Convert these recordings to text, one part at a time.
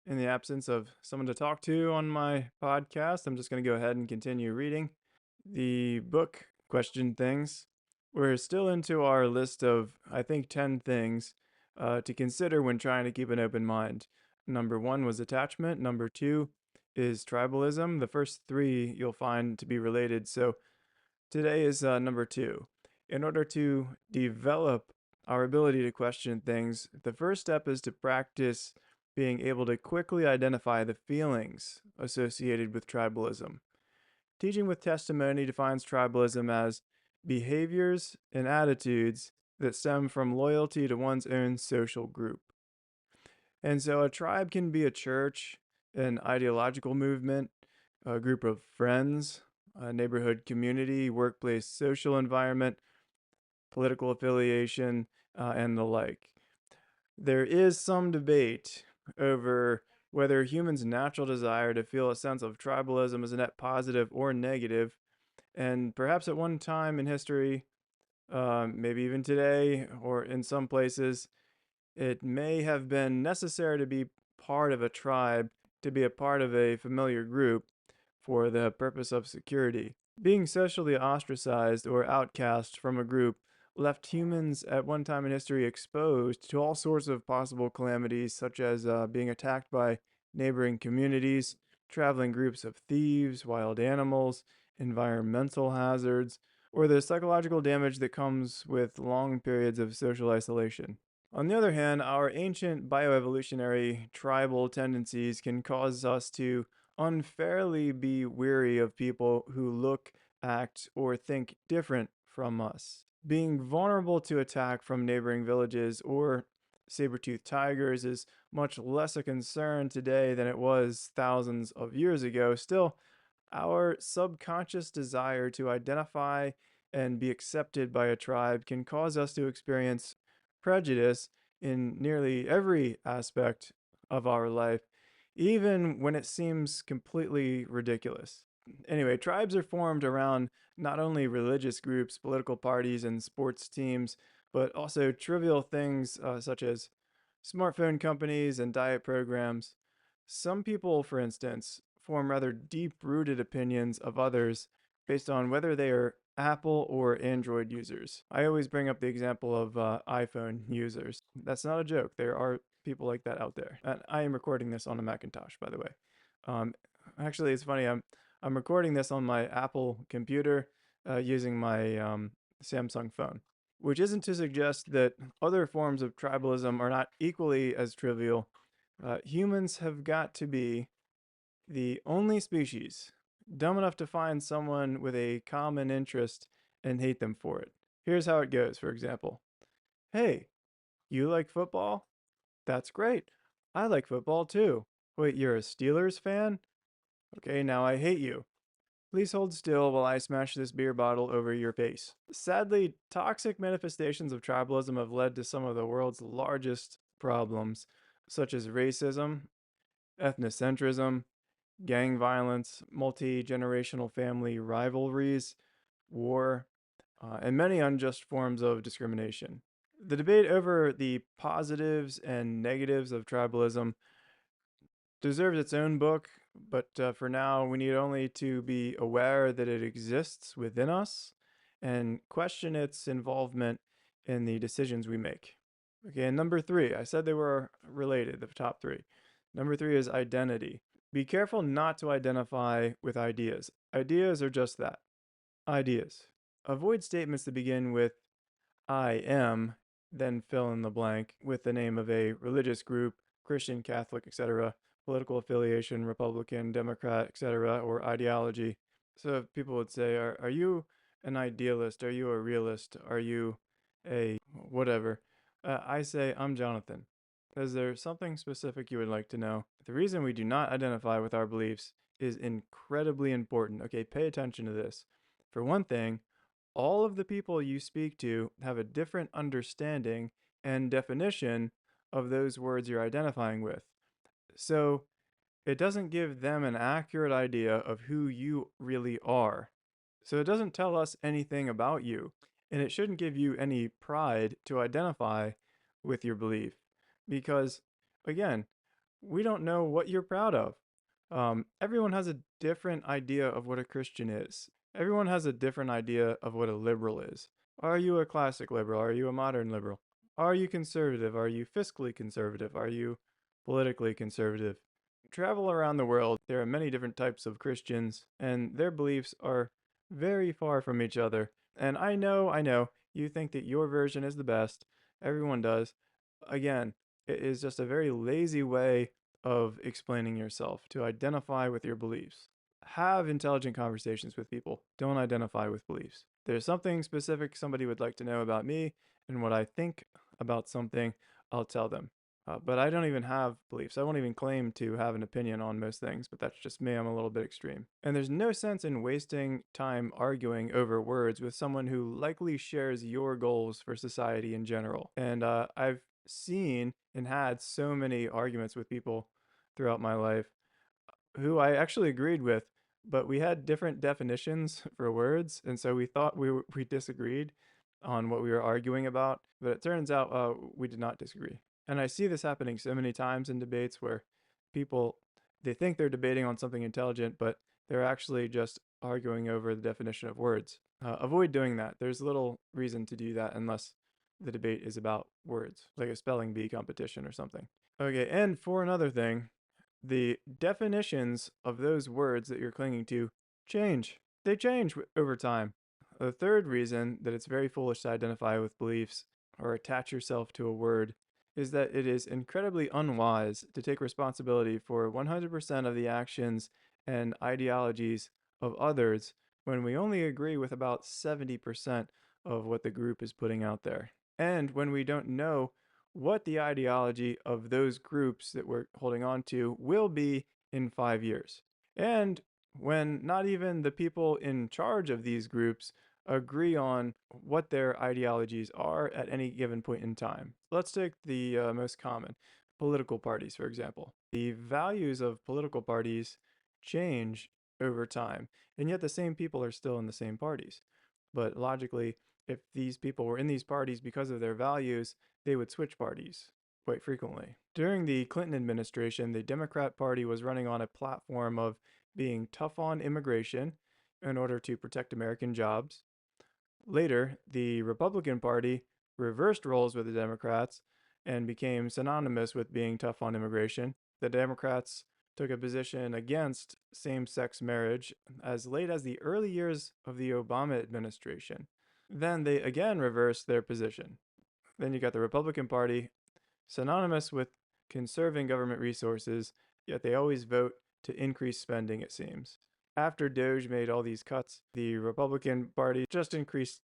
in the absence of someone to talk to on my podcast, I'm just going to go ahead and continue reading the book Question Things. We're still into our list of, I think, 10 things to consider when trying to keep an open mind. Number one was attachment. Number two is tribalism. The first three you'll find to be related. So today is number two. In order to develop our ability to question things, the first step is to practice being able to quickly identify the feelings associated with tribalism. Teaching with Testimony defines tribalism as behaviors and attitudes that stem from loyalty to one's own social group. And so a tribe can be a church, an ideological movement, a group of friends, a neighborhood community, workplace social environment, political affiliation, and the like. There is some debate over whether humans' natural desire to feel a sense of tribalism is a net positive or negative, and perhaps at one time in history, maybe even today, or in some places, it may have been necessary to be part of a tribe, to be a part of a familiar group for the purpose of security. Being socially ostracized or outcast from a group left humans at one time in history exposed to all sorts of possible calamities, such as being attacked by neighboring communities, traveling groups of thieves, wild animals, environmental hazards, or the psychological damage that comes with long periods of social isolation. On the other hand, our ancient bioevolutionary tribal tendencies can cause us to unfairly be weary of people who look, act, or think different from us. Being vulnerable to attack from neighboring villages or saber-toothed tigers is much less a concern today than it was thousands of years ago. Still, our subconscious desire to identify and be accepted by a tribe can cause us to experience prejudice in nearly every aspect of our life, even when it seems completely ridiculous. Anyway, tribes are formed around not only religious groups, political parties, and sports teams, but also trivial things such as smartphone companies and diet programs. Some people, for instance, form rather deep rooted opinions of others based on whether they are Apple or Android users. I always bring up the example of iPhone users. That's not a joke. There are people like that out there. And I am recording this on a Macintosh, by the way. Um, Actually, it's funny. I'm recording this on my Apple computer using my Samsung phone, which isn't to suggest that other forms of tribalism are not equally as trivial. Humans have got to be the only species dumb enough to find someone with a common interest and hate them for it. Here's how it goes, for example. Hey, you like football? That's great. I like football too. Wait, you're a Steelers fan? Okay, now I hate you. Please hold still while I smash this beer bottle over your face. Sadly, toxic manifestations of tribalism have led to some of the world's largest problems, such as racism, ethnocentrism, gang violence, multi generational family rivalries, war, and many unjust forms of discrimination. The debate over the positives and negatives of tribalism deserves its own book, but for now, we need only to be aware that it exists within us and question its involvement in the decisions we make. Okay, and number three, I said they were related, the top three. Number three is identity. Be careful not to identify with ideas. Ideas are just that, ideas. Avoid statements that begin with I am, then fill in the blank with the name of a religious group, Christian, Catholic, etc., political affiliation, Republican, Democrat, etc., or ideology. So people would say, are you an idealist? Are you a realist? Are you a whatever? I say, I'm Jonathan. Is there something specific you would like to know? The reason we do not identify with our beliefs is incredibly important. Okay, pay attention to this. For one thing, all of the people you speak to have a different understanding and definition of those words you're identifying with. So it doesn't give them an accurate idea of who you really are. So it doesn't tell us anything about you, and it shouldn't give you any pride to identify with your belief. Because, again, we don't know what you're proud of. Everyone has a different idea of what a Christian is. Everyone has a different idea of what a liberal is. Are you a classic liberal? Are you a modern liberal? Are you conservative? Are you fiscally conservative? Are you politically conservative? Travel around the world, there are many different types of Christians, and their beliefs are very far from each other. And I know, you think that your version is the best. Everyone does. Again, it is just a very lazy way of explaining yourself to identify with your beliefs. Have intelligent conversations with people. Don't identify with beliefs. There's something specific somebody would like to know about me and what I think about something, I'll tell them. But I don't even have beliefs. I won't even claim to have an opinion on most things, but that's just me. I'm a little bit extreme. And there's no sense in wasting time arguing over words with someone who likely shares your goals for society in general. And I've seen and had so many arguments with people throughout my life who I actually agreed with, but we had different definitions for words, and so we thought we disagreed on what we were arguing about, but it turns out we did not disagree. And I see this happening so many times in debates where people they think they're debating on something intelligent, but they're actually just arguing over the definition of words. Avoid doing that. There's little reason to do that unless the debate is about words, like a spelling bee competition or something. Okay, and for another thing, the definitions of those words that you're clinging to change. They change over time. The third reason that it's very foolish to identify with beliefs or attach yourself to a word is that it is incredibly unwise to take responsibility for 100% of the actions and ideologies of others when we only agree with about 70% of what the group is putting out there. And when we don't know what the ideology of those groups that we're holding on to will be in 5 years. And when not even the people in charge of these groups agree on what their ideologies are at any given point in time. Let's take the most common political parties, for example. The values of political parties change over time, and yet the same people are still in the same parties. But logically, if these people were in these parties because of their values, they would switch parties quite frequently. During the Clinton administration, the Democrat Party was running on a platform of being tough on immigration in order to protect American jobs. Later, the Republican Party reversed roles with the Democrats and became synonymous with being tough on immigration. The Democrats took a position against same sex marriage as late as the early years of the Obama administration. Then they again reversed their position. Then you got the Republican Party, synonymous with conserving government resources, yet they always vote to increase spending, it seems. After Doge made all these cuts, the Republican Party just increased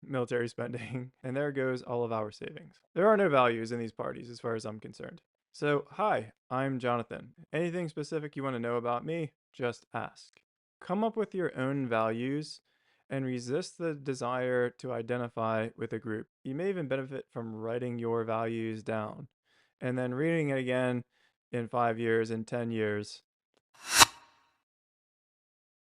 military spending, and there goes all of our savings. There are no values in these parties as far as I'm concerned. So, hi, I'm Jonathan. Anything specific you want to know about me, just ask. Come up with your own values and resist the desire to identify with a group. You may even benefit from writing your values down and then reading it again in 5 years, in 10 years,